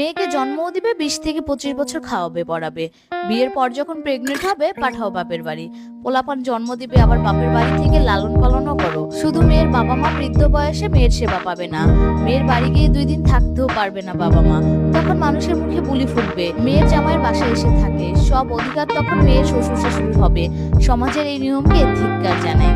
মেয়েকে জন্মও দিবে, 20 থেকে 25 বছর খাওয়াবে পড়াবে। বিয়ের পর যখন প্রেগনেন্ট হবে পাঠাও বাপের বাড়ি। পোলাপান জন্ম দিবে, আবার বাপের বাড়ি থেকে লালন পালনও করো। শুধু মেয়ের বাবা মা বৃদ্ধ বয়সে মেয়ের সেবা পাবে না, মেয়ের বাড়ি গিয়ে 2 দিন থাকতেও পারবে না বাবা মা। তখন মানুষের মুখে বুলি ফুটবে, মেয়ের জামাইয়ের বাসায় এসে থাকে, সব অধিকার তখন মেয়ের শ্বশুর শাশুড়ি হবে। সমাজের এই নিয়মকে ধিক্কার জানায়।